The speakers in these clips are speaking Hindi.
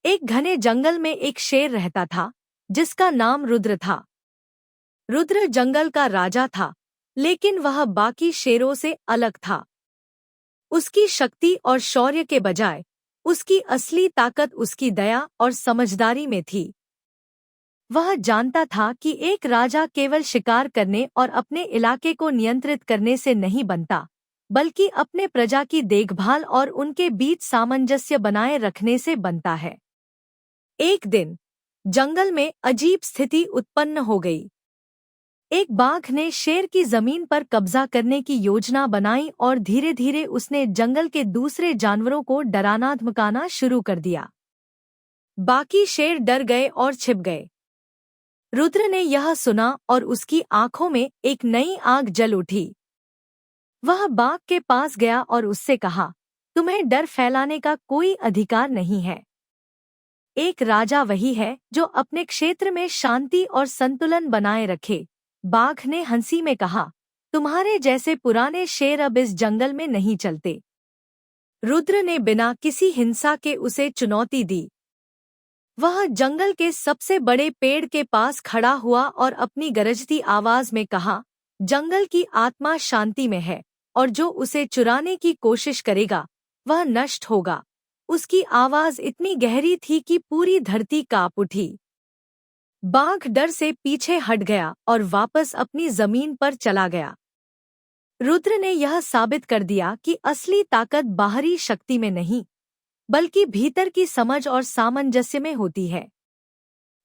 एक घने जंगल में एक शेर रहता था, जिसका नाम रुद्र था। रुद्र जंगल का राजा था, लेकिन वह बाकी शेरों से अलग था। उसकी शक्ति और शौर्य के बजाय उसकी असली ताकत उसकी दया और समझदारी में थी। वह जानता था कि एक राजा केवल शिकार करने और अपने इलाके को नियंत्रित करने से नहीं बनता, बल्कि अपने प्रजा की देखभाल और उनके बीच सामंजस्य बनाए रखने से बनता है। एक दिन जंगल में अजीब स्थिति उत्पन्न हो गई। एक बाघ ने शेर की जमीन पर कब्जा करने की योजना बनाई और धीरे धीरे उसने जंगल के दूसरे जानवरों को डराना धमकाना शुरू कर दिया। बाकी शेर डर गए और छिप गए। रुद्र ने यह सुना और उसकी आंखों में एक नई आग जल उठी। वह बाघ के पास गया और उससे कहा, तुम्हें डर फैलाने का कोई अधिकार नहीं है। एक राजा वही है जो अपने क्षेत्र में शांति और संतुलन बनाए रखे। बाघ ने हंसी में कहा, तुम्हारे जैसे पुराने शेर अब इस जंगल में नहीं चलते। रुद्र ने बिना किसी हिंसा के उसे चुनौती दी। वह जंगल के सबसे बड़े पेड़ के पास खड़ा हुआ और अपनी गरजती आवाज में कहा, जंगल की आत्मा शांति में है और जो उसे चुराने की कोशिश करेगा वह नष्ट होगा। उसकी आवाज इतनी गहरी थी कि पूरी धरती कांप उठी। बाघ डर से पीछे हट गया और वापस अपनी जमीन पर चला गया। रुद्र ने यह साबित कर दिया कि असली ताकत बाहरी शक्ति में नहीं, बल्कि भीतर की समझ और सामंजस्य में होती है।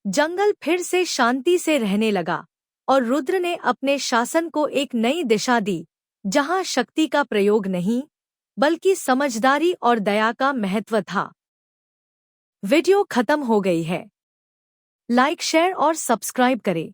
जंगल फिर से शांति से रहने लगा और रुद्र ने अपने शासन को एक नई दिशा दी, जहां शक्ति का प्रयोग नहीं, बल्कि समझदारी और दया का महत्व था। वीडियो खत्म हो गई है। लाइक, शेयर और सब्सक्राइब करें।